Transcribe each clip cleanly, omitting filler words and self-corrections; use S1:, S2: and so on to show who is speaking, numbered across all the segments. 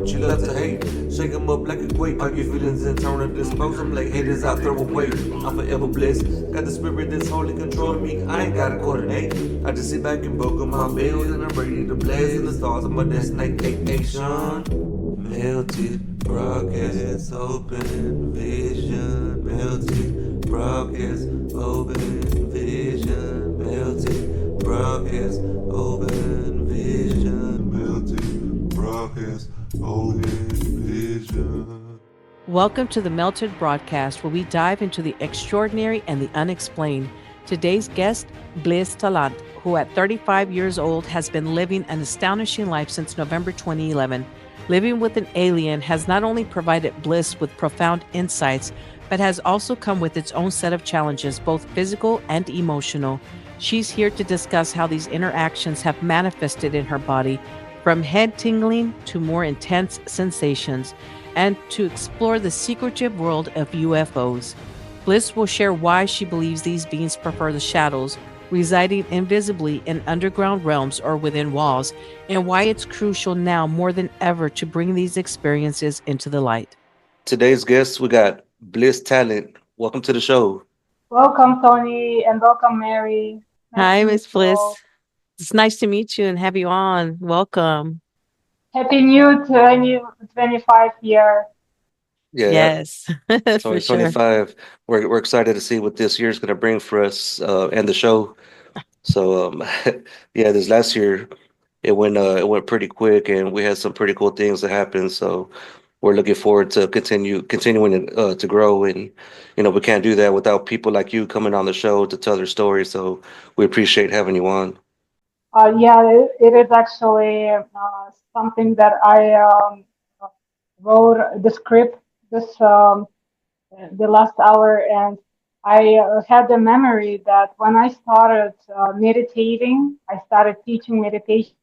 S1: what you love to hate. Shake 'em up like a quake. Pop your feelings and turn and dispose 'em like haters I throw away. I'm forever blessed. Got the spirit that's wholly controlling me. I ain't gotta coordinate. I just sit back and buckle my bills and I'm ready to blaze in the stars of my destination. Melted broadcast, open vision. Melted broadcast, open vision. Melted broadcast, open vision. Melted broadcast, open vision.
S2: Welcome to the Melted Broadcast, where we dive into the extraordinary and the unexplained. Today's guest, Bliss Talant, who at 35 years old has been living an astonishing life since November 2011. Living with an alien has not only provided Bliss with profound insights, but has also come with its own set of challenges, both physical and emotional. She's here to discuss how these interactions have manifested in her body, from head tingling to more intense sensations, and to explore the secretive world of UFOs. Bliss will share why she believes these beings prefer the shadows, residing invisibly in underground realms or within walls, and why it's crucial now more than ever to bring these experiences into the light.
S1: Today's guest, we got Bliss Talant. Welcome to the show.
S3: Welcome, Tony, and welcome, Mary. Nice
S2: Hi,
S3: to meet
S2: Miss
S3: you
S2: Bliss.
S3: all.
S2: It's nice to meet you and have you on. Welcome.
S3: Happy new 2025 year.
S1: Yeah,
S2: Yes, for sure.
S1: 2025. We're excited to see what this year's going to bring for us and the show. So yeah, this last year it went pretty quick, and we had some pretty cool things that happened. So we're looking forward to continuing to grow, and we can't do that without people like you coming on the show to tell their story. So we appreciate having you on.
S3: It is actually something that I wrote the script this the last hour, and I had the memory that when I started meditating, I started teaching meditation.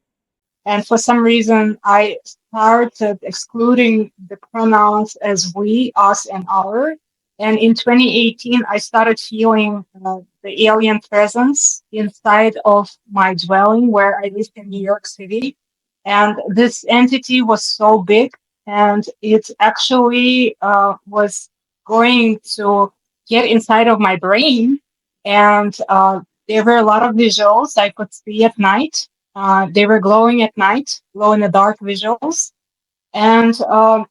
S3: And for some reason, I started excluding the pronouns as we, us, and our. And in 2018, I started feeling the alien presence inside of my dwelling where I lived in New York City. And this entity was so big, and it actually was going to get inside of my brain. And there were a lot of visuals I could see at night. They were glowing at night, glow in the dark visuals. And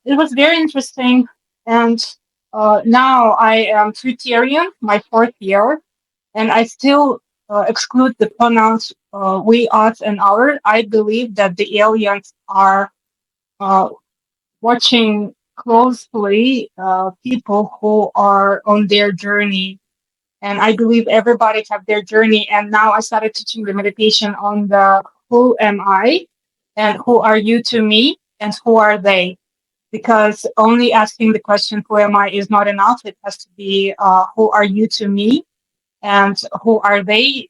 S3: it was very interesting. And now I am Tritarian, my fourth year, and I still exclude the pronouns we, us, and our. I believe that the aliens are uh, watching closely people who are on their journey, and I believe everybody have their journey. And now I started teaching the meditation on the who am I and who are you to me and who are they? Because only asking the question who am I is not enough. It has to be who are you to me and who are they?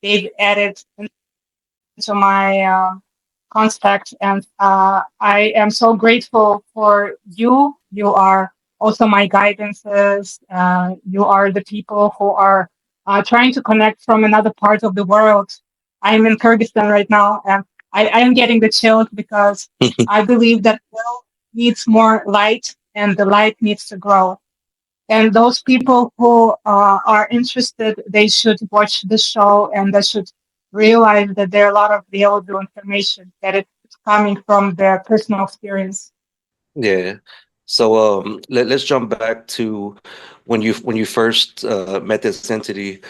S3: They've added into my contact, and I am so grateful for you. You are also my guidances. You are the people who are trying to connect from another part of the world. I'm in Kyrgyzstan right now, and I am getting the chills because I believe that the world needs more light, and the light needs to grow. And those people who are interested, they should watch the show, and they should realize that there are a lot of valuable information that it's coming from their personal experience.
S1: Yeah. So let's jump back to when you first met this entity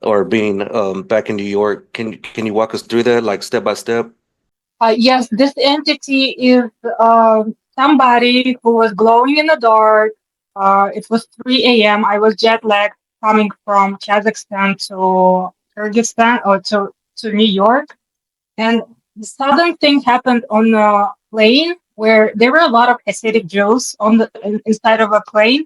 S1: or being back in New York. Can you walk us through that, like step by step?
S3: Yes, this entity is somebody who was glowing in the dark. It was 3 a.m. I was jet lagged coming from Kazakhstan to Kyrgyzstan or to New York. And the sudden thing happened on a plane where there were a lot of Hasidic Jews on inside of a plane.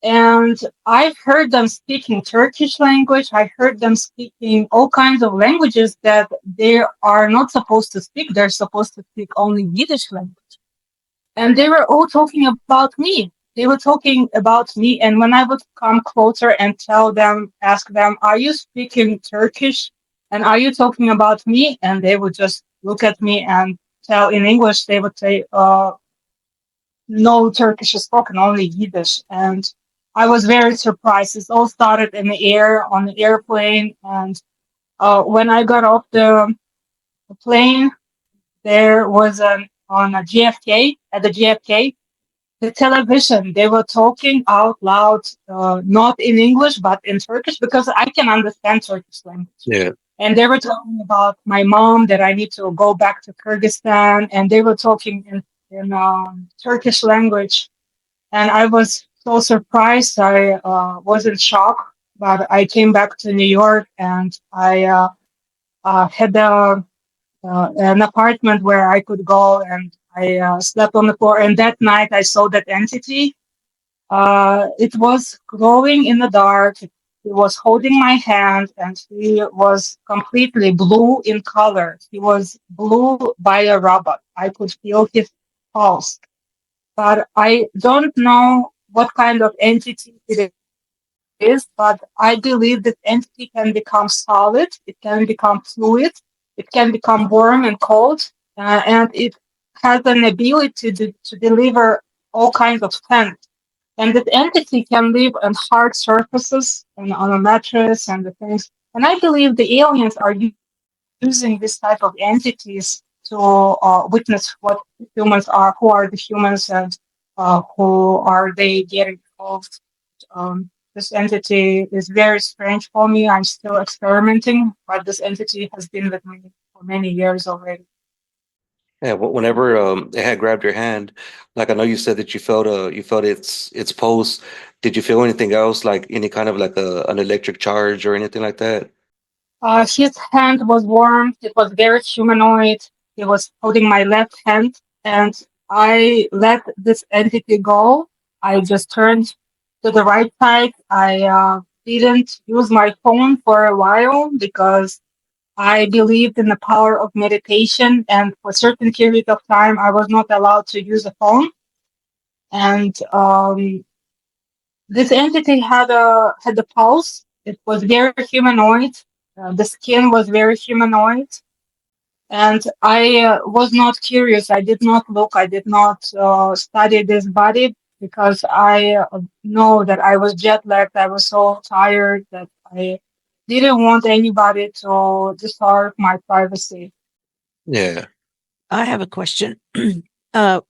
S3: And I've heard them speaking Turkish language. I heard them speaking all kinds of languages that they are not supposed to speak. They're supposed to speak only Yiddish language. And they were all talking about me. They were talking about me. And when I would come closer and ask them, are you speaking Turkish? And are you talking about me? And they would just look at me and tell in English, they would say, no Turkish is spoken, only Yiddish. And I was very surprised. It all started in the air on the airplane. And when I got off the plane, there was on a JFK, at the JFK, the television, they were talking out loud, not in English, but in Turkish, because I can understand Turkish language.
S1: Yeah.
S3: And they were talking about my mom, that I need to go back to Kyrgyzstan. And they were talking in Turkish language. And I was so surprised. I was in shock, but I came back to New York, and I had an apartment where I could go, and I slept on the floor. And that night I saw that entity. It was glowing in the dark. He was holding my hand, and he was completely blue in color. He was blue by a robot. I could feel his pulse, but I don't know what kind of entity it is, but I believe that entity can become solid, it can become fluid, it can become warm and cold, and it has an ability to deliver all kinds of scent. And that entity can live on hard surfaces and on a mattress and the things. And I believe the aliens are using this type of entities to witness what humans are, who are the humans, and who are they getting involved. This entity is very strange for me. I'm still experimenting, but this entity has been with me for many years already.
S1: Yeah, whenever it had grabbed your hand, like I know you said that you felt its pulse. Did you feel anything else, like any kind of like an electric charge or anything like that?
S3: His hand was warm. It was very humanoid. He was holding my left hand, and I let this entity go. I just turned to the right side. I didn't use my phone for a while because I believed in the power of meditation, and for a certain period of time, I was not allowed to use a phone. And this entity had a pulse. It was very humanoid. The skin was very humanoid, and I was not curious. I did not look. I did not study this body because I know that I was jet lagged. I was so tired that I didn't want anybody to disturb my privacy.
S1: Yeah.
S2: I have a question.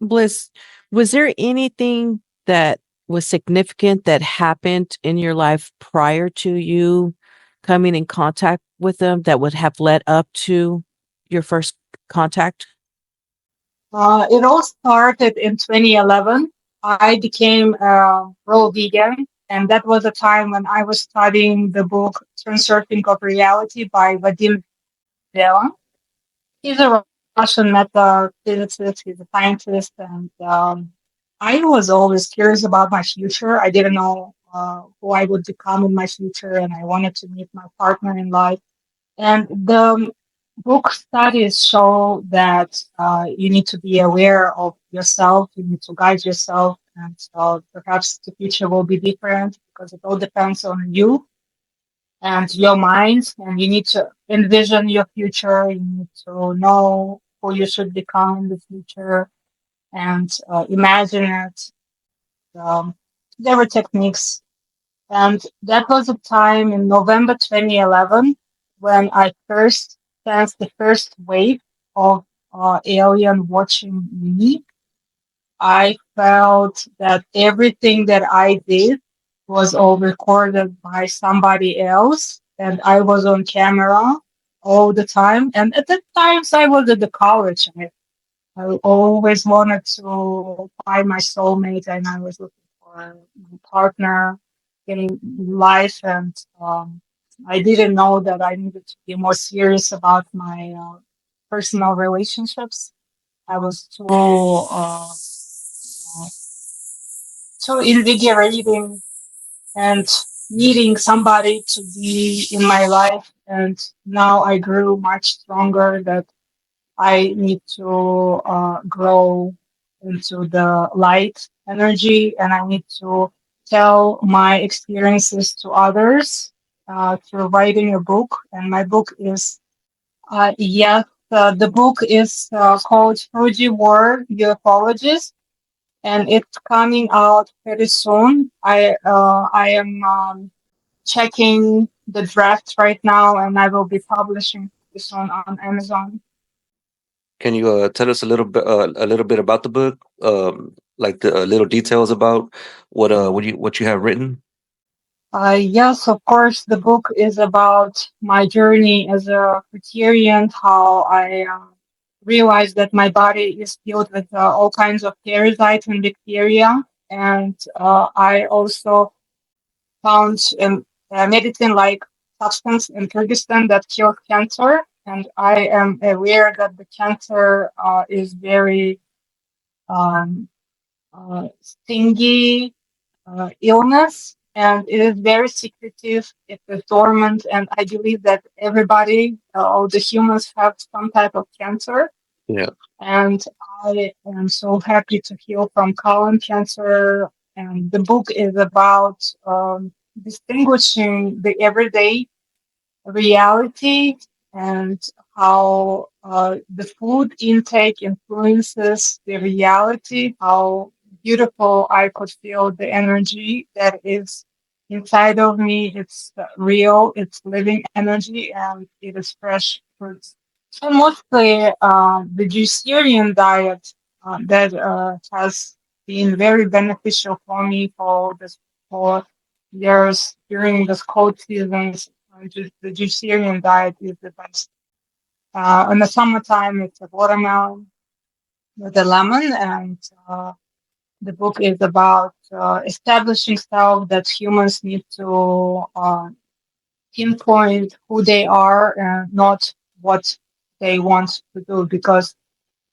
S2: Bliss, was there anything that was significant that happened in your life prior to you coming in contact with them that would have led up to your first contact?
S3: It all started in 2011. I became a raw vegan, and that was a time when I was studying the book Transurfing of Reality by Vadim Zeland. He's a Russian metaphysicist, he's a scientist, and I was always curious about my future. I didn't know who I would become in my future, and I wanted to meet my partner in life. And the book studies show that you need to be aware of yourself, you need to guide yourself, and so perhaps the future will be different because it all depends on you and your mind, and you need to envision your future, you need to know who you should become in the future and imagine it. There were techniques, and that was a time in November 2011 when I first sensed the first wave of alien watching me. I felt that everything that I did was all recorded by somebody else, and I was on camera all the time. And at that times, I was at the college. I always wanted to find my soulmate, and I was looking for my partner in life. And I didn't know that I needed to be more serious about my personal relationships. I was so invigorating and needing somebody to be in my life. And now I grew much stronger that I need to grow into the light energy, and I need to tell my experiences to others through writing a book. And my book is, yes, the book is called Fuji War Ufologist. and it's coming out very soon. I am checking the draft right now, and I will be publishing this one on Amazon.
S1: Can you tell us a little bit about the book, like the little details about what you have written?
S3: Yes, of course, the book is about my journey as a vegetarian, how I realized that my body is filled with all kinds of parasites and bacteria. And I also found a medicine like substance in Kyrgyzstan that cures cancer. And I am aware that the cancer is very um, stingy illness, and it is very secretive. It is dormant, and I believe that everybody, all the humans, have some type of cancer.
S1: Yeah.
S3: And I am so happy to heal from colon cancer. And the book is about distinguishing the everyday reality and how the food intake influences the reality, how beautiful I could feel the energy that is inside of me. It's real, it's living energy, and it is fresh fruits. So mostly the juicerian diet that has been very beneficial for me for this for years during this cold seasons. The juicerian diet is the best. In the summertime, it's a watermelon with a lemon, and the book is about establishing self that humans need to pinpoint who they are and not what they want to do. Because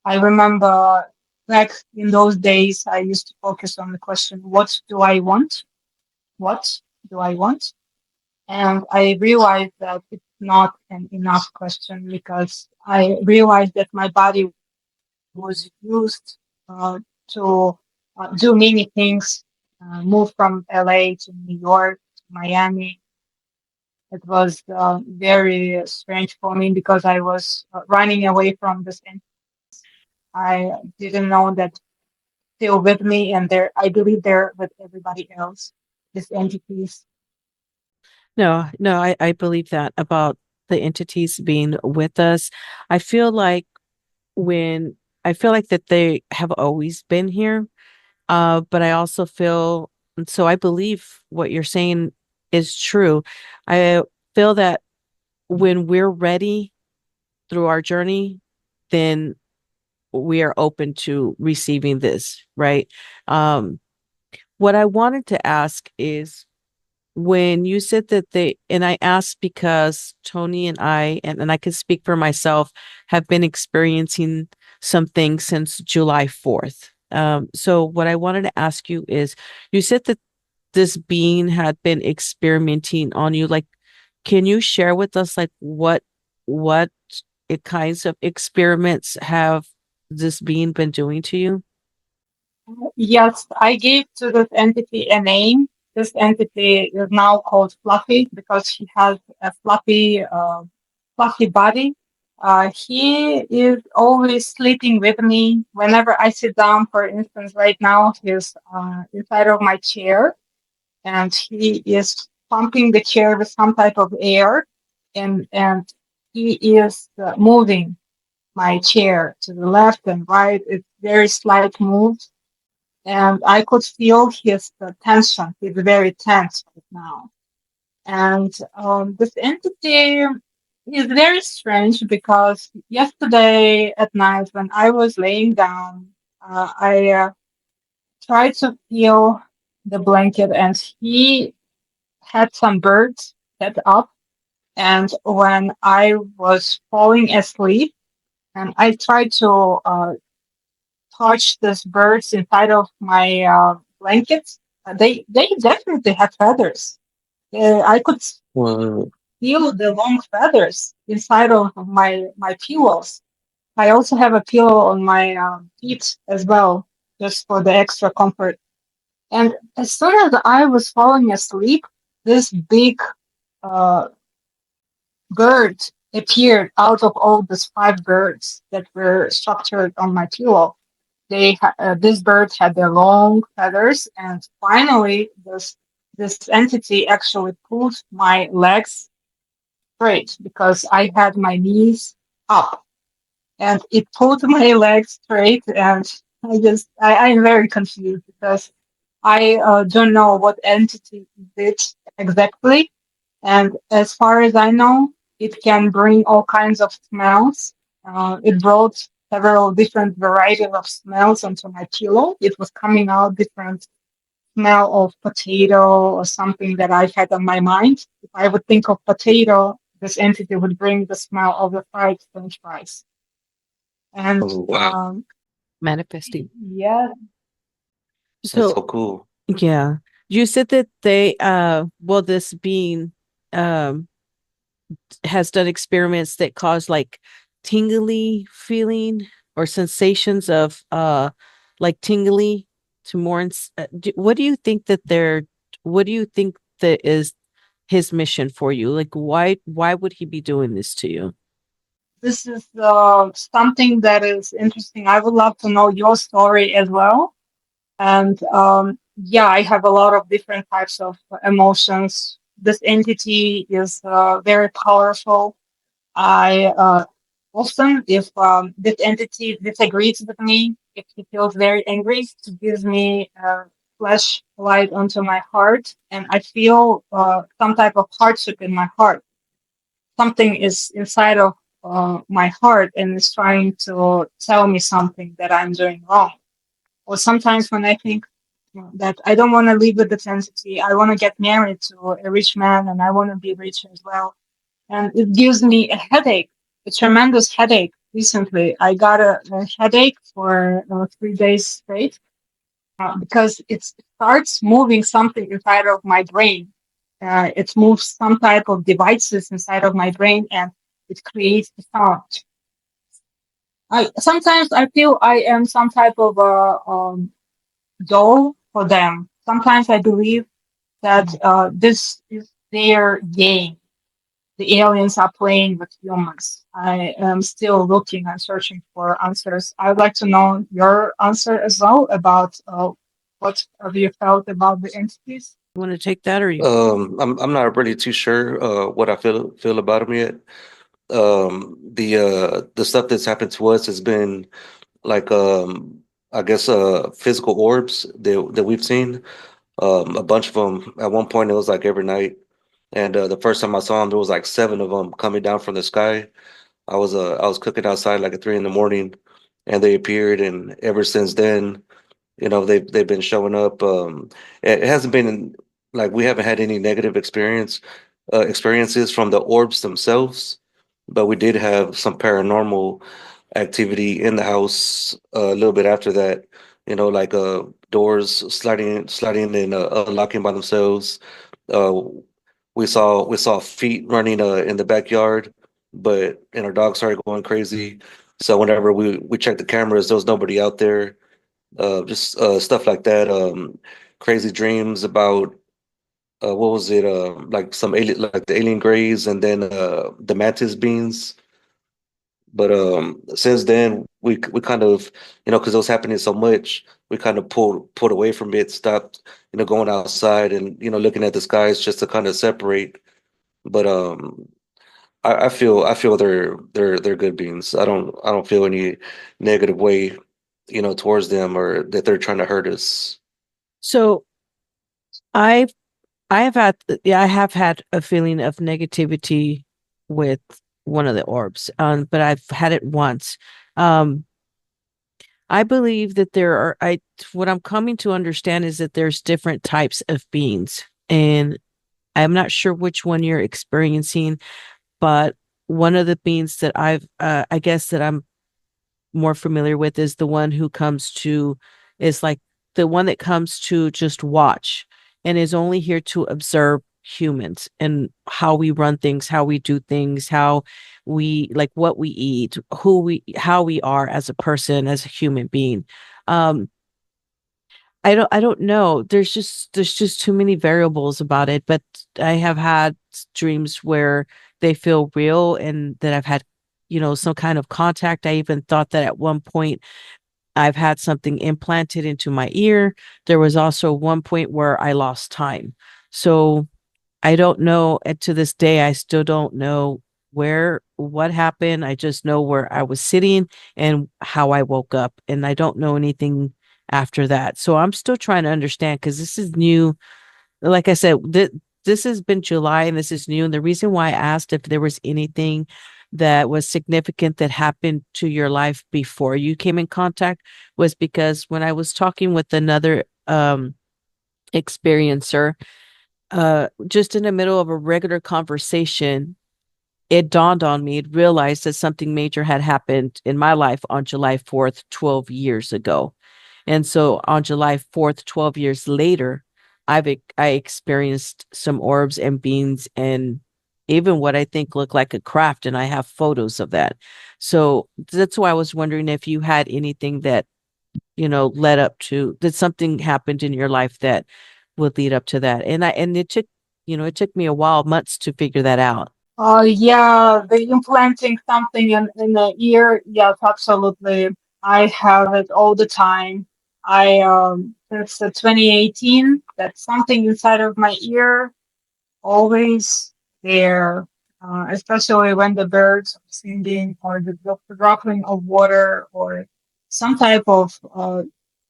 S3: I remember back in those days, I used to focus on the question, what do I want? What do I want? And I realized that it's not an enough question because I realized that my body was used to do many things, move from LA to New York to Miami. It was very strange for me because I was running away from this. I didn't know that still with me, and I believe they're with everybody else, these entities.
S2: No, I believe that about the entities being with us. I feel like when I feel like that they have always been here. But I also feel, and so I believe what you're saying is true. I feel that when we're ready through our journey, then we are open to receiving this, right? Um, what I wanted to ask is when you said that and I asked because Tony and and I can speak for myself, have been experiencing some things since July 4th. So what I wanted to ask you is, you said that this being had been experimenting on you. Like, can you share with us, like, what kinds of experiments have this being been doing to you?
S3: Yes, I gave to this entity a name. This entity is now called Fluffy because he has a fluffy body. He is always sleeping with me whenever I sit down. For instance, right now he's inside of my chair, and he is pumping the chair with some type of air, and he is moving my chair to the left and right. It's very slight moves, and I could feel his tension. He's very tense right now. And this entity is very strange because yesterday at night when I was laying down, I tried to feel the blanket, and he had some birds set up. And when I was falling asleep, and I tried to touch these birds inside of my blankets. They definitely have feathers. I could
S1: Well,
S3: feel the long feathers inside of my pillows. I also have a pillow on my feet as well, just for the extra comfort. And as soon as I was falling asleep, this big uh, bird appeared out of all these five birds that were structured on my pillow. this bird had their long feathers, and finally this entity actually pulled my legs straight because I had my knees up, and it pulled my legs straight, and I'm very confused because I don't know what entity did exactly. And as far as I know, it can bring all kinds of smells. It brought several different varieties of smells onto my pillow. It was coming out different smell of potato or something that I had on my mind. If I would think of potato, this entity would bring the smell of the fried French fries. And
S1: Oh, wow.
S2: Manifesting.
S3: yeah,
S1: That's
S2: So
S1: so cool.
S2: yeah, you said that they well, this being um has done experiments that cause like tingly feeling or sensations of like tingly to more what do you think that they're what do you think that is his mission for you? Like why would he be doing this to you?
S3: this is something that is interesting. I would love to know your story as well. And yeah, I have a lot of different types of emotions. This entity is very powerful. I often, if this entity disagrees with me, if he feels very angry, he gives me a flashlight onto my heart, and I feel some type of hardship in my heart. Something is inside of my heart and is trying to tell me something that I'm doing wrong. Or sometimes when I think that I don't want to live with this entity, I want to get married to a rich man and I want to be rich as well. And it gives me a headache, a tremendous headache. Recently, I got a headache for 3 days straight because it starts moving something inside of my brain. It moves some type of devices inside of my brain and it creates the sound. I sometimes I feel I am some type of doll for them. Sometimes I believe that this is their game. The aliens are playing with humans. I am still looking and searching for answers. I would like to know your answer as well about what have you felt about the entities.
S2: You want to take that or you
S1: I'm not really too sure what I feel about them yet. The stuff that's happened to us has been like I guess physical orbs that we've seen. A bunch of them. At one point, it was like every night. And the first time I saw them, there was like seven of them coming down from the sky. I was cooking outside like at 3 in the morning, and they appeared. And ever since then, they've been showing up. It hasn't been like we haven't had any negative experiences from the orbs themselves, but we did have some paranormal activity in the house a little bit after that. Like doors sliding and unlocking by themselves. Uh, we saw feet running in the backyard, but and our dog started going crazy. So whenever we checked the cameras, there was nobody out there. Just stuff like that. Crazy dreams about what was it? Like some alien, like the alien grays, and then the mantis beans. But since then, we kind of, because it was happening so much, we kind of pulled away from it, stopped, going outside and looking at the skies just to kind of separate. But I feel they're good beings. I don't feel any negative way, towards them or that they're trying to hurt us.
S2: so I've I have had yeah, I have had a feeling of negativity with one of the orbs, but I've had it once. Um, I believe that there are I what I'm coming to understand is that there's different types of beings, and I'm not sure which one you're experiencing, but one of the beings that I guess that I'm more familiar with is the one who comes to is like the one that comes to just watch and is only here to observe humans and how we run things, how we do things, how we like what we eat, who we how we are as a person, as a human being. Um I don't know. There's just too many variables about it, but I have had dreams where they feel real and that I've had some kind of contact. I even thought that at one point I've had something implanted into my ear. There was also one point where I lost time. So I don't know. And to this day, I still don't know what happened. I just know where I was sitting and how I woke up. And I don't know anything after that. So I'm still trying to understand because this is new. Like I said, this has been July and this is new. And the reason why I asked if there was anything that was significant that happened to your life before you came in contact was because when I was talking with another experiencer, just in the middle of a regular conversation, it dawned on me, it realized that something major had happened in my life on July 4th, 12 years ago. And so on July 4th, 12 years later, I experienced some orbs and beings and even what I think looked like a craft. And I have photos of that. So that's why I was wondering if you had anything that, led up to, that something happened in your life that would lead up to that. And it took me a while, months to figure that out.
S3: Yeah, the implanting something in the ear. Yes, absolutely. I have it all the time. I since 2018, that something inside of my ear always there, especially when the birds are singing or the dropping of water or some type of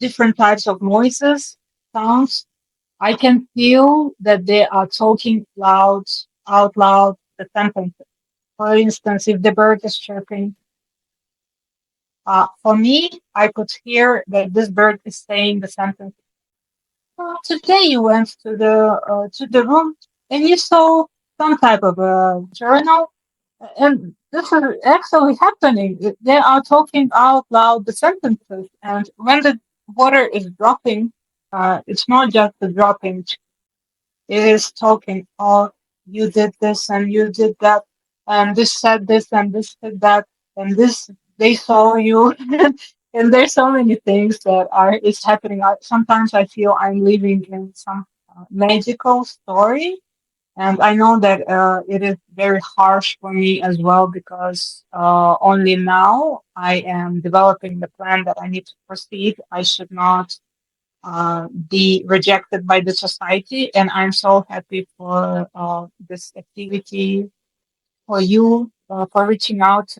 S3: different types of noises, sounds. I can feel that they are talking out loud, the sentences. For instance, if the bird is chirping, for me, I could hear that this bird is saying the sentence. Today you went to the room and you saw some type of a journal, and this is actually happening. They are talking out loud the sentences, and when the water is dropping, it's not just the dropping. It is talking, oh, you did this and you did that, and this said this and this said that, and this they saw you, and there's so many things that are is happening. Sometimes I feel I'm living in some magical story, and I know that it is very harsh for me as well because only now I am developing the plan that I need to proceed. I should not be rejected by the society. And I'm so happy for this activity, for you, for reaching out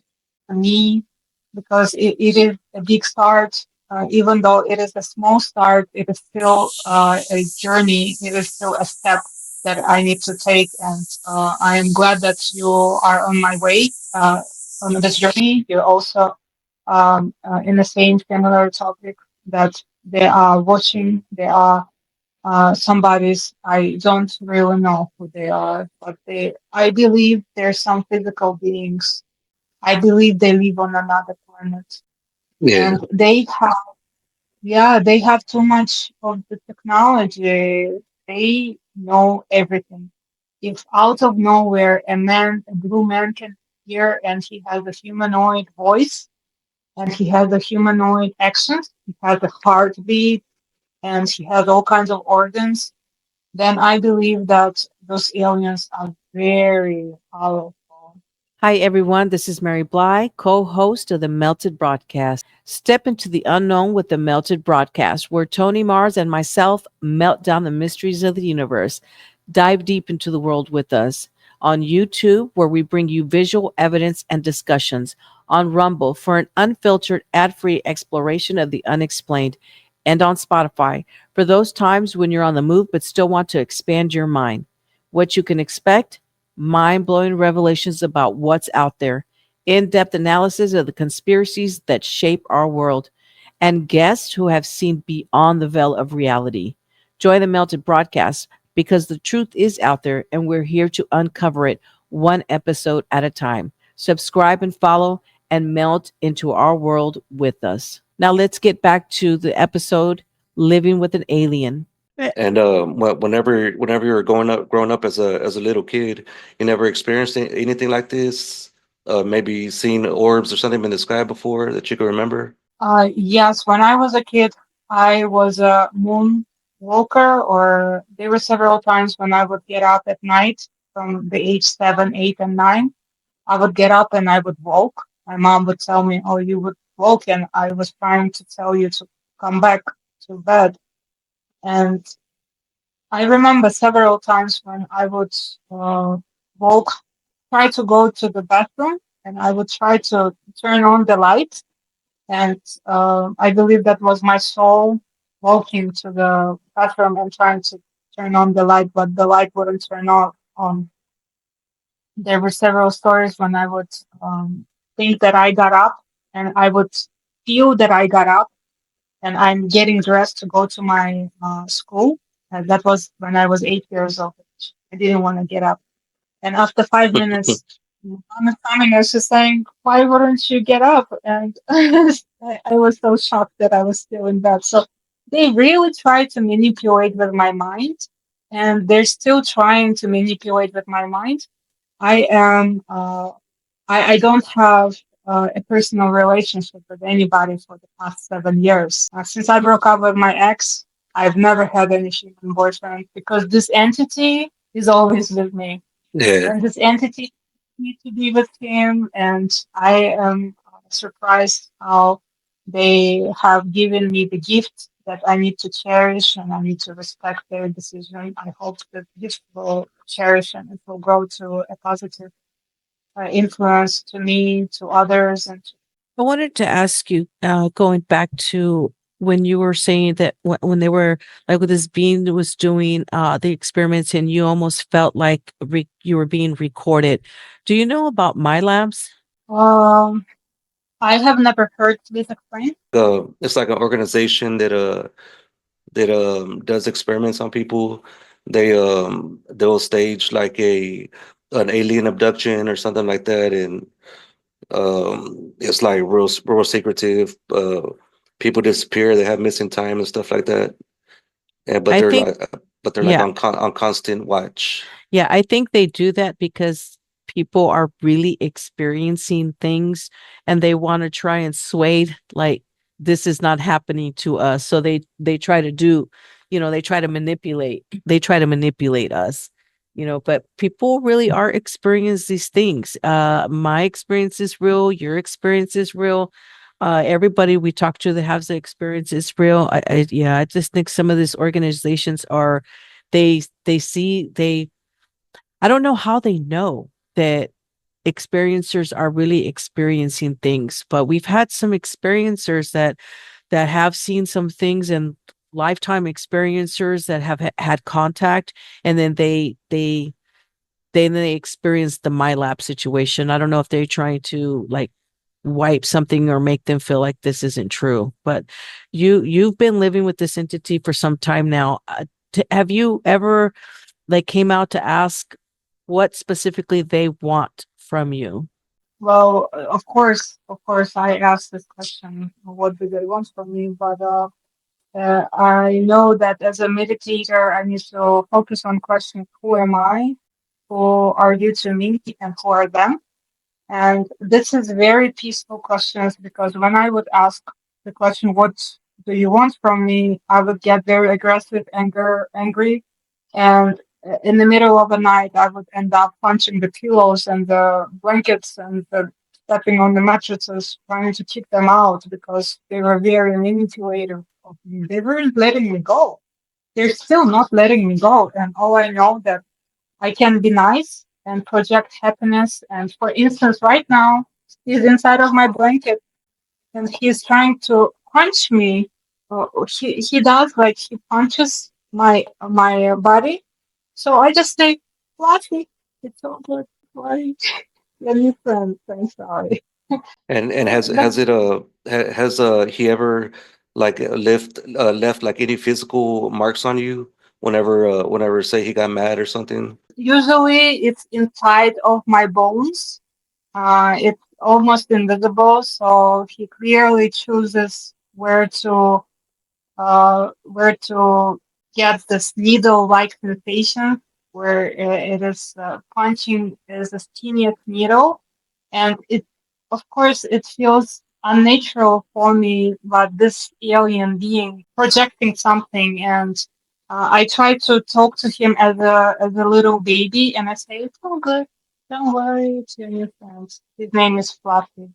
S3: to me, because it is a big start. Even though it is a small start, it is still a journey. It is still a step that I need to take. And I am glad that you are on my way on this journey. You're also in the same similar topic that they are watching. They are somebody's. I don't really know who they are, but I believe there's some physical beings. I believe they live on another planet,
S1: Yeah.
S3: and they have too much of the technology. They know everything. If out of nowhere a blue man can hear and he has a humanoid voice and he has a humanoid actions, he has a heartbeat and he has all kinds of organs, then I believe that those aliens are very powerful.
S2: Hi, everyone. This is Mary Bly, co host of the Melted Broadcast. Step into the unknown with the Melted Broadcast, where Tony Mars and myself melt down the mysteries of the universe. Dive deep into the world with us. On YouTube, where we bring you visual evidence and discussions. On Rumble, for an unfiltered, ad free exploration of the unexplained. And on Spotify, for those times when you're on the move but still want to expand your mind. What you can expect: mind blowing revelations about what's out there, in depth analysis of the conspiracies that shape our world, and guests who have seen beyond the veil of reality. Join the Melted Broadcast because the truth is out there and we're here to uncover it one episode at a time. Subscribe and follow and melt into our world with us. Now let's get back to the episode, Living with an Alien.
S1: And whenever you were growing up as a little kid, you never experienced anything like this. Maybe seen orbs or something in the sky before that you can remember.
S3: Yes, when I was a kid, I was a moon walker, or there were several times when I would get up at night from the age 7, 8, and 9. I would get up and I would walk. My mom would tell me, "Oh, you would woke and I was trying to tell you to come back to bed. And I remember several times when I would walk, try to go to the bathroom, and I would try to turn on the light. And I believe that was my soul walking to the bathroom and trying to turn on the light, but the light wouldn't turn on. There were several stories when I would think that I got up and I would feel that I got up and I'm getting dressed to go to my school. That was when I was 8 years old. I didn't want to get up. And after 5 minutes, I'm coming, I was just saying, why wouldn't you get up? And I was so shocked that I was still in bed. So they really try to manipulate with my mind, and they're still trying to manipulate with my mind. I am I don't have a personal relationship with anybody for the past 7 years. Since I broke up with my ex, I've never had any human boyfriend because this entity is always with me.
S1: Yeah.
S3: And this entity needs to be with him. And I am surprised how they have given me the gift that I need to cherish and I need to respect their decision. I hope that this will cherish and it will grow to a positive influence to me, to others, and to
S2: I wanted to ask you, going back to when you were saying that when they were like with this being that was doing the experiments and you almost felt like you were being recorded. Do you know about my labs?
S3: um, I have never heard this explained.
S1: It's like an organization that does experiments on people. They'll stage like a an alien abduction or something like that, and it's like real secretive. People disappear. They have missing time and stuff like that. And
S2: I think,
S1: but they're like
S2: yeah.
S1: on constant watch.
S2: Yeah, I think they do that because people are really experiencing things and they want to try and sway like this is not happening to us. So they try to do, they try to manipulate us. But people really are experiencing these things. My experience is real, your experience is real. Everybody we talk to that has the experience is real. Yeah, I just think some of these organizations are they see they I don't know how they know that experiencers are really experiencing things, but we've had some experiencers that have seen some things and lifetime experiencers that have had contact and then they experienced the MyLab situation. I don't know if they're trying to like wipe something or make them feel like this isn't true, but you've been living with this entity for some time now. Have you ever like came out to ask what specifically they want from you?
S3: Well, of course, I asked this question, what do they want from me? But I know that as a meditator, I need to focus on questions: who am I? Who are you to me? And who are them? And this is very peaceful questions because when I would ask the question, what do you want from me? I would get very aggressive, angry. And in the middle of the night, I would end up punching the pillows and the blankets and stepping on the mattresses, trying to kick them out because they were very manipulative of me. They weren't letting me go. They're still not letting me go. And all I know that I can be nice and project happiness. And for instance, right now, he's inside of my blanket and he's trying to punch me. He does like he punches my body. So I just say, Fluffy, it's all good. Why? Let me friends. I'm sorry.
S1: And
S3: But
S1: has he ever like left like any physical marks on you whenever say he got mad or something?
S3: usually it's inside of my bones. It's almost invisible, so he clearly chooses where to get this needle-like sensation, where it is punching is a tiniest needle, and it, of course, it feels unnatural for me, but this alien being projecting something, and I try to talk to him as a little baby, and I say, "It's all good. Don't worry, it's your new friends." His name is Fluffy.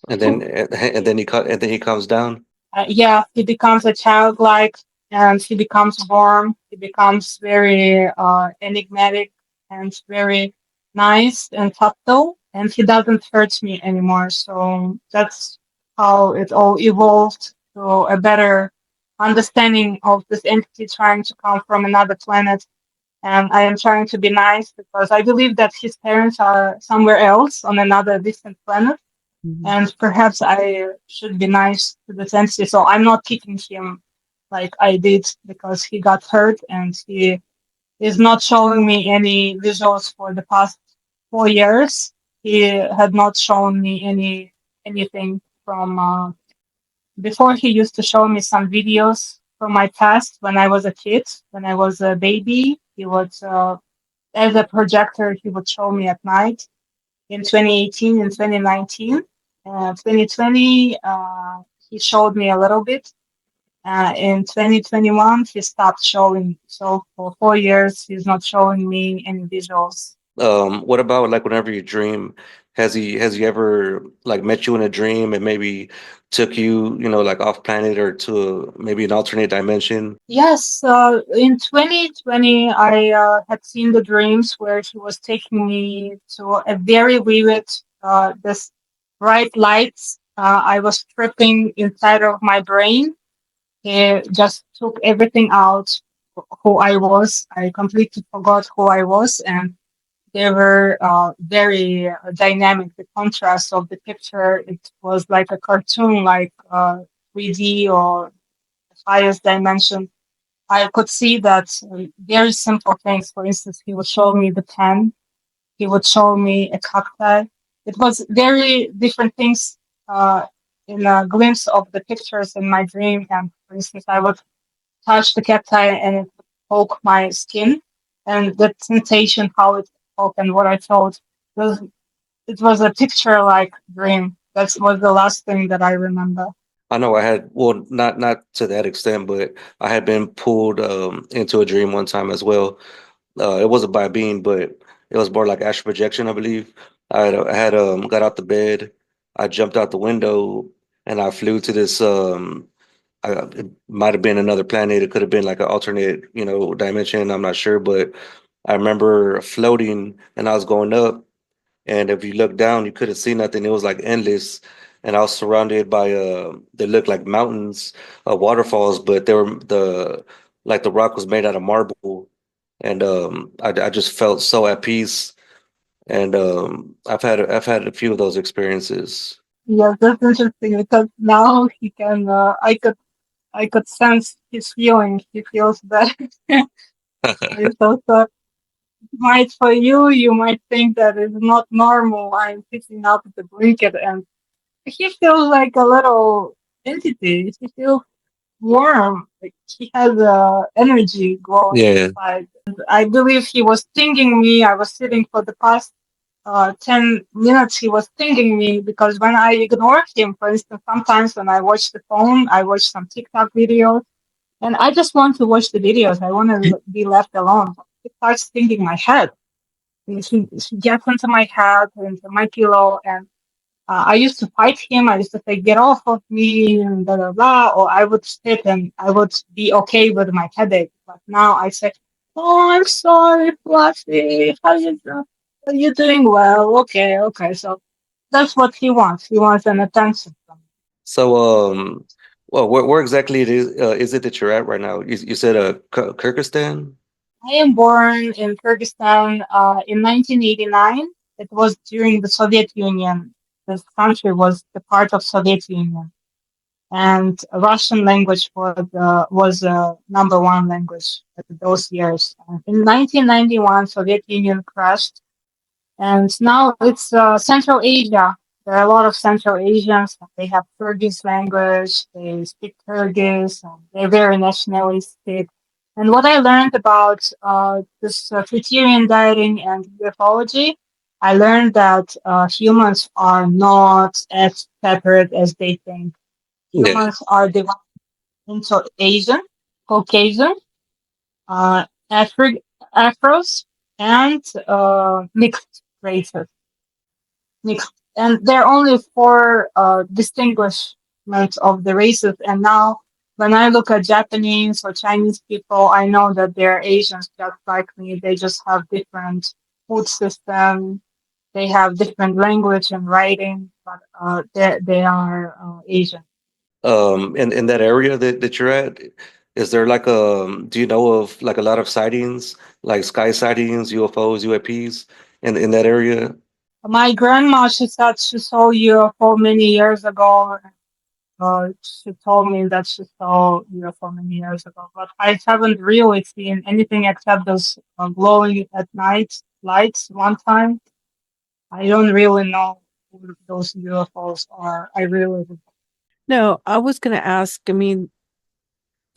S1: And then he comes down.
S3: Yeah, he becomes a childlike, and he becomes warm. He becomes very enigmatic and very nice and subtle, and he doesn't hurt me anymore. So that's how it all evolved to a better understanding of this entity trying to come from another planet. And I am trying to be nice because I believe that his parents are somewhere else on another distant planet,
S2: Mhm.
S3: and perhaps I should be nice to the sensei. So I'm not kicking him like I did because he got hurt, and he is not showing me any visuals for the past 4 years. He had not shown me anything from before. He used to show me some videos from my past when I was a kid, when I was a baby. He would as a projector, he would show me at night in 2018 and 2019. 2020, he showed me a little bit. In 2021, he stopped showing. So for 4 years, he's not showing me any visuals.
S1: What about like whenever you dream? Has he ever like met you in a dream and maybe took you, like off planet or to maybe an alternate dimension?
S3: Yes, in 2020, I had seen the dreams where he was taking me to a very vivid, this bright lights. I was tripping inside of my brain. He just took everything out who I was. I completely forgot who I was, and they were very dynamic. The contrast of the picture, it was like a cartoon, like 3D or highest dimension. I could see that very simple things. For instance, he would show me the pen. He would show me a cacti. It was very different things in a glimpse of the pictures in my dream. And for instance, I would touch the cacti and it would poke my skin, and the sensation, how it poke and what I felt was, it was a picture like dream. That was the last thing that I remember.
S1: I know I had, well, not to that extent, but I had been pulled into a dream one time as well. It wasn't by a being, but it was more like astral projection, I believe. I had got out the bed, I jumped out the window, and I flew to this it might have been another planet. It could have been like an alternate, dimension. I'm not sure, but I remember floating and I was going up, and if you look down, you couldn't see nothing. It was like endless, and I was surrounded by they looked like mountains, waterfalls, but they were the rock was made out of marble, and I just felt so at peace. And I've had a few of those experiences.
S3: Yes, that's interesting because now he can. I could sense his feeling. He feels better. It's also might for you. You might think that it's not normal. I'm picking up the blanket, and he feels like a little entity. He feels warm. Like he has energy glowing
S1: Yeah.
S3: inside. I believe he was stinging me. I was sitting for the past 10 minutes. He was stinging me because when I ignore him, for instance, sometimes when I watch the phone, I watch some TikTok videos, and I just want to watch the videos. I want to be left alone. He starts stinging my head. He gets into my head, into my pillow, and I used to fight him. I used to say, "Get off of me," and blah blah blah. Or I would sit and I would be okay with my headache. But now I say, "Oh, I'm sorry, Fluffy. How you doing? Are you doing well? Okay, okay." So that's what he wants. He wants an attention from me.
S1: So, well, where exactly is it that you're at right now? You said Kyrgyzstan?
S3: I am born in Kyrgyzstan in 1989. It was during the Soviet Union. This country was the part of Soviet Union, and Russian language was number one language at those years. In 1991, Soviet Union crashed, and now it's Central Asia. There are a lot of Central Asians. They have Kyrgyz language. They speak Kyrgyz. They're very nationalistic. And what I learned about this criterion dieting and ufology, I learned that humans are not as separate as they think.
S1: Yeah.
S3: Humans are divided into Asian, Caucasian, uh, Afros, and mixed races. Mixed. and there are only four distinguishments of the races. And now, when I look at Japanese or Chinese people, I know that they're Asians just like me. They just have different food system. They have different language and writing, but they are Asian.
S1: In that area that you're at, is there like do you know of like a lot of sightings, like sky sightings, UFOs, UAPs in that area?
S3: My grandma, she said she saw UFO many years ago. She told me that she saw UFO many years ago, but I haven't really seen anything except those glowing at night lights one time. I don't really know who those UFOs are. I really don't.
S2: No, I was going to ask, I mean,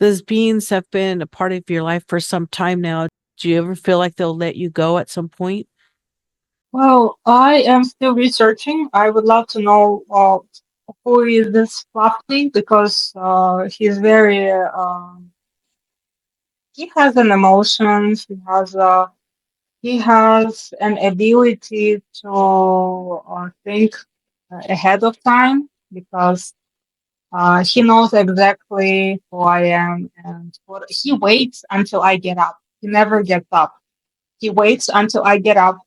S2: those beings have been a part of your life for some time now. Do you ever feel like they'll let you go at some point?
S3: Well, I am still researching. I would love to know who is this Fluffy because he's very he has an emotion. He has an ability to think ahead of time because he knows exactly who I am and what he waits until I get up. He never gets up. He waits until I get up,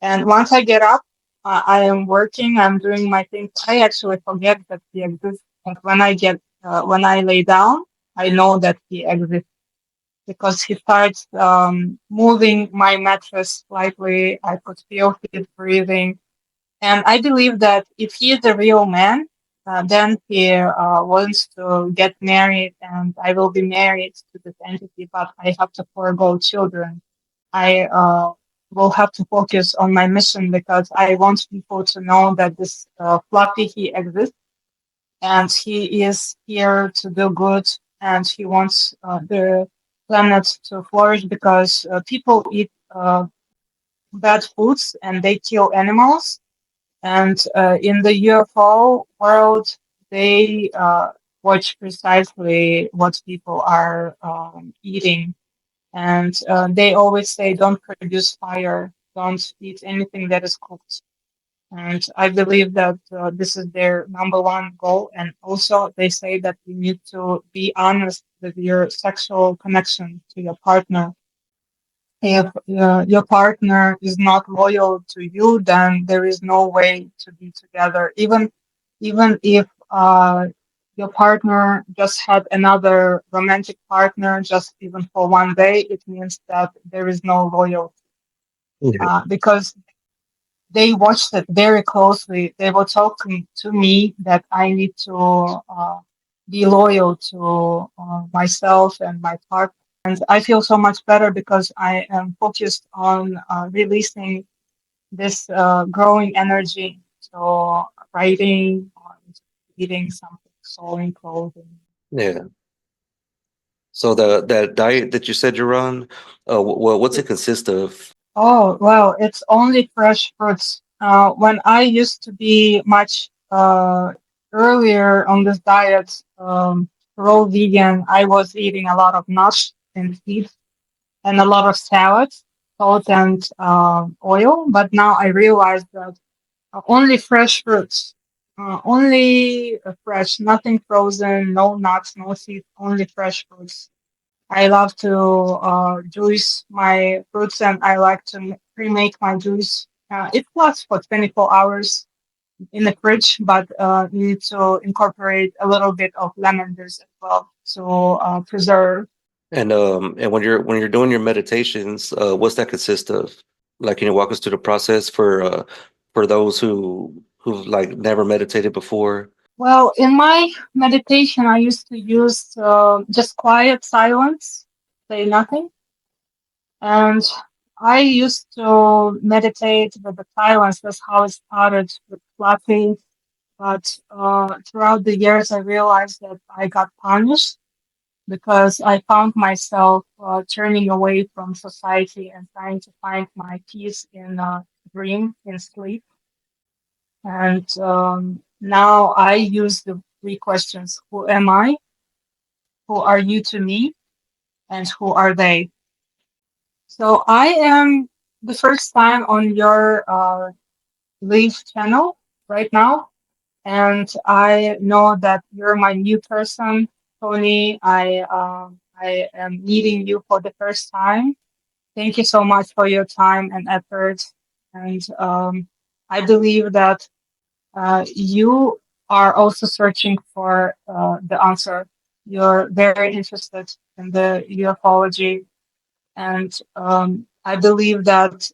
S3: and once I get up, I am working. I'm doing my things. I actually forget that he exists. And when I lay down, I know that he exists because he starts moving my mattress slightly. I could feel his breathing. And I believe that if he is a real man, then he wants to get married, and I will be married to this entity, but I have to forego children. I will have to focus on my mission because I want people to know that this Fluffy, he exists and he is here to do good, and he wants the planet to flourish because people eat bad foods and they kill animals, and in the UFO world they watch precisely what people are eating, and they always say don't produce fire, don't eat anything that is cooked. And I believe that this is their number one goal. And also, they say that you need to be honest with your sexual connection to your partner. If your partner is not loyal to you, then there is no way to be together. Even if your partner just had another romantic partner, just even for one day, it means that there is no loyalty.
S1: Yeah.
S3: Because they watched it very closely. They were talking to me that I need to be loyal to myself and my partner. And I feel so much better because I am focused on releasing this growing energy. So writing, eating something, sewing clothing.
S1: Yeah. So the that diet that you said you're on, what's it consist of?
S3: Oh, well, it's only fresh fruits. When I used to be much earlier on this diet, raw vegan, I was eating a lot of nuts and seeds and a lot of salads, salt and oil. But now I realize that only fresh fruits, only fresh, nothing frozen, no nuts, no seeds, only fresh fruits. I love to juice my fruits, and I like to pre-make my juice. It lasts for 24 hours in the fridge, but you need to incorporate a little bit of lemon juice as well to preserve.
S1: And when you're doing your meditations, what's that consist of? Like, can you walk us through the process for those who've like never meditated before?
S3: Well, in my meditation, I used to use just quiet silence, say nothing, and I used to meditate with the silence. That's how it started with Fluffy. But throughout the years, I realized that I got punished because I found myself turning away from society and trying to find my peace in dream, in sleep. And now I use the three questions: who am I? Who are you to me? And who are they? So I am the first time on your live channel. right now. And I know that you're my new person, Tony. I am meeting you for the first time. Thank you so much for your time and effort. And I believe that you are also searching for the answer. You're very interested in the ufology, and I believe that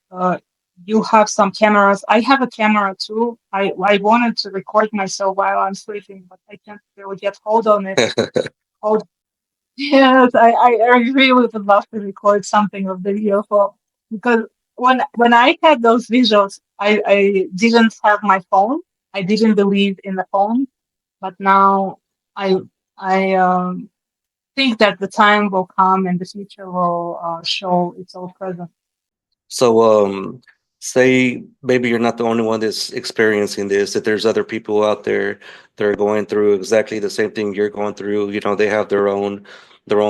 S3: you have some cameras. I have a camera too. I wanted to record myself while I'm sleeping, but I can't really get hold on it. Hold. Yes, I really would love to record something of the UFO because when I had those visuals, I didn't have my phone. I didn't believe in the phone, but now I I think that the time will come and the future will show its own presence.
S4: So, say maybe you're not the only one that's experiencing this, that there's other people out there that are going through exactly the same thing you're going through. You know, they have their own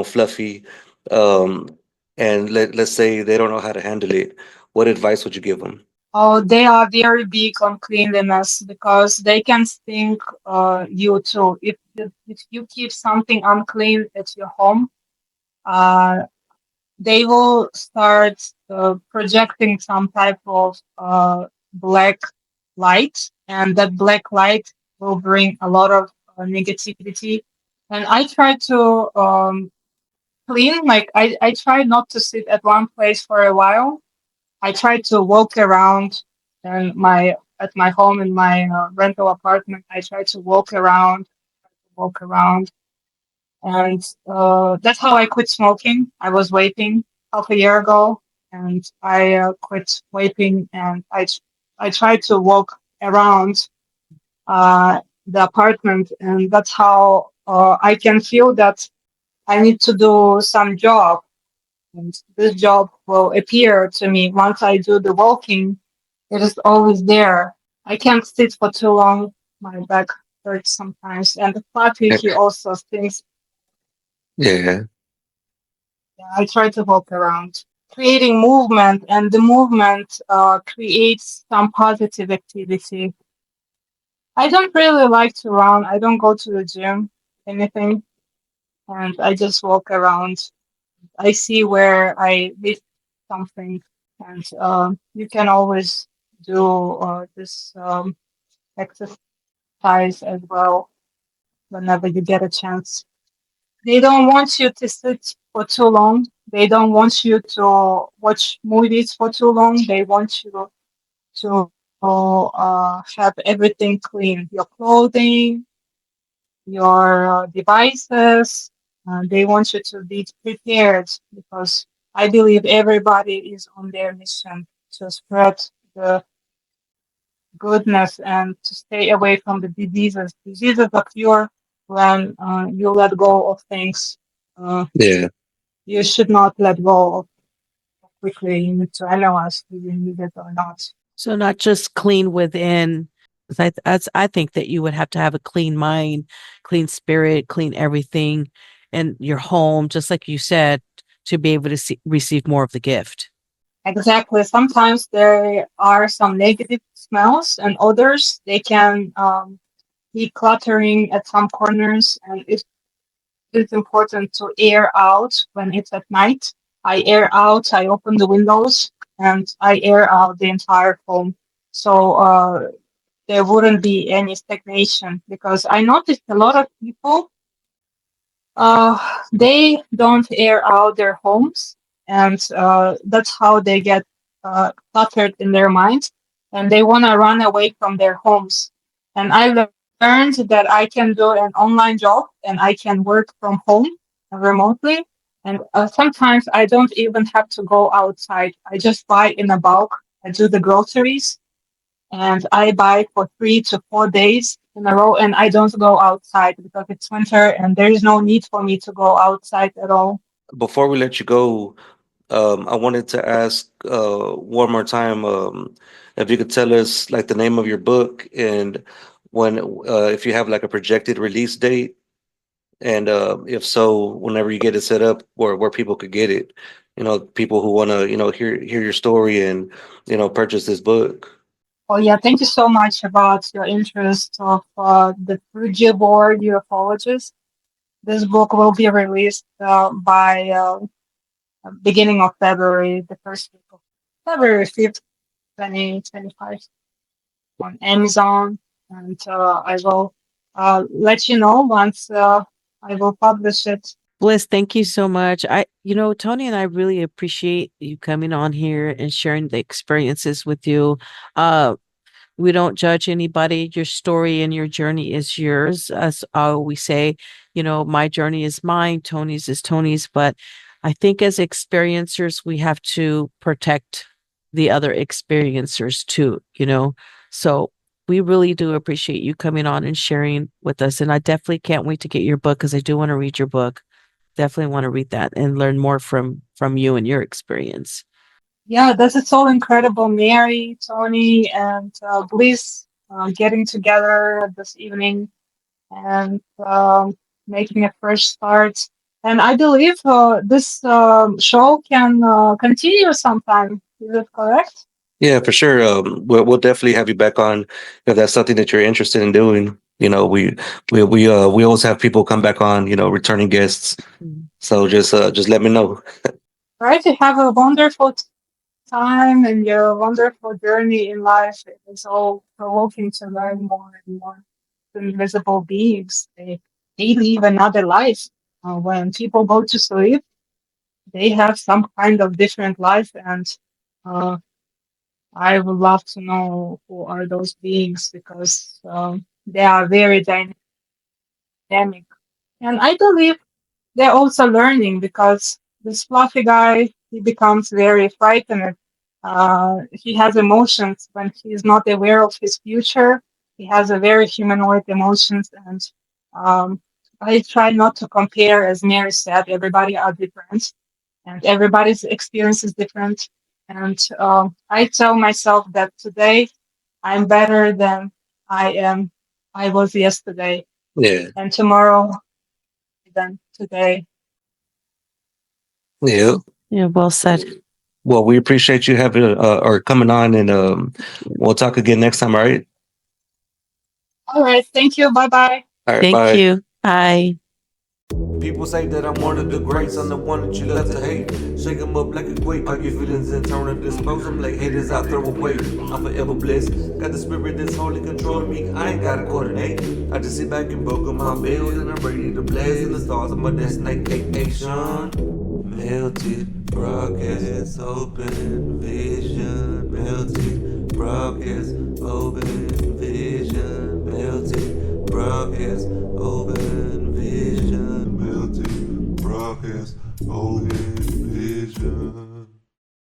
S4: fluffy, um, and let's say they don't know how to handle it. What advice would you give them?
S3: Oh, they are very big on cleanliness because they can stink you too. If you keep something unclean at your home, uh, they will start projecting some type of black light, and that black light will bring a lot of negativity. And I try to clean, like I try not to sit at one place for a while. I try to walk around and my at my home in my rental apartment. I try to walk around, and that's how I quit smoking. I was vaping half a year ago, and I quit vaping, and I tried to walk around the apartment, and that's how I can feel that I need to do some job, and this job will appear to me once I do the walking. It is always there. I can't sit for too long. My back hurts sometimes, and the puppy he also thinks.
S4: Yeah,
S3: Yeah, I try to walk around, creating movement, and the movement creates some positive activity. I don't really like to run. I don't go to the gym, anything, and I just walk around. I see where I missed something, and you can always do this exercise as well whenever you get a chance. They don't want you to sit for too long. They don't want you to watch movies for too long. They want you to have everything clean. Your clothing, your devices. They want you to be prepared because I believe everybody is on their mission to spread the goodness and to stay away from the diseases. Diseases occur when you let go of things. Uh,
S4: yeah.
S3: you should not let go of quickly. You need to analyze if you need it or not.
S2: So not just clean within. 'Cause I think that you would have to have a clean mind, clean spirit, clean everything in your home, just like you said, to be able to receive more of the gift.
S3: Exactly. Sometimes there are some negative smells and odors. They can be cluttering at some corners, and it's important to air out when it's at night. I air out, I open the windows, and I air out the entire home. So there wouldn't be any stagnation because I noticed a lot of people uh, they don't air out their homes, and that's how they get cluttered in their minds, and they want to run away from their homes. And I learned that I can do an online job and I can work from home remotely. And sometimes I don't even have to go outside. I just buy in a bulk. I do the groceries and I buy for 3 to 4 days in a row, and I don't go outside because it's winter and there is no need for me to go outside at all.
S4: Before we let you go, I wanted to ask one more time if you could tell us like the name of your book and when if you have like a projected release date, and if so, whenever you get it set up, where people could get it. You know, people who want to hear your story and purchase this book.
S3: Oh yeah, thank you so much about your interest of the frugivore ufologist. This book will be released by beginning of February, the first week of February 5th, 2025, on Amazon, and I will let you know once I will publish it.
S2: Bliss, thank you so much. Tony and I really appreciate you coming on here and sharing the experiences with you. Uh, we don't judge anybody. Your story and your journey is yours. As we say, my journey is mine, Tony's is Tony's. But I think as experiencers, we have to protect the other experiencers too. So we really do appreciate you coming on and sharing with us. And I definitely can't wait to get your book because I do want to read your book. Definitely want to read that and learn more from you and your experience.
S3: Yeah, this is so incredible, Mary, Tony, and Bliss getting together this evening and making a fresh start. And I believe this show can continue sometime. Is it correct?
S4: Yeah, for sure. We'll definitely have you back on if that's something that you're interested in doing. We always have people come back on. Returning guests.
S2: Mm.
S4: So just let me know.
S3: All right, you have a wonderful time and your wonderful journey in life. It is so provoking to learn more and more. Invisible beings, they live another life. When people go to sleep, they have some kind of different life, and uh, I would love to know who are those beings because they are very dynamic. And I believe they're also learning because this fluffy guy, he becomes very frightened. He has emotions when he's not aware of his future. He has a very humanoid emotions, and um, I try not to compare. As Mary said, everybody are different, and everybody's experience is different. And I tell myself that today I'm better than I am. I was yesterday,
S4: Yeah,
S3: and tomorrow than today.
S4: yeah.
S2: Yeah, well said.
S4: Well, we appreciate you having or coming on, and we'll talk again next time. All right.
S3: All right. Thank you. Bye bye.
S4: All right.
S2: Thank
S4: Bye.
S2: you. Bye.
S1: People say that I'm one of the greats, I'm the one that you love to hate. Shake 'em up like a quake, pop your feelings and turn and dispose 'em like haters out, throw away. I'm forever blessed, got the spirit that's holy controlling me, I ain't gotta coordinate. I just sit back and book on my bills and I'm ready to blaze in the stars of my destination. Melted, broadcast, open vision. Melted, broadcast, open vision. Melted, broadcast, open vision. Melted, broadcast, open vision.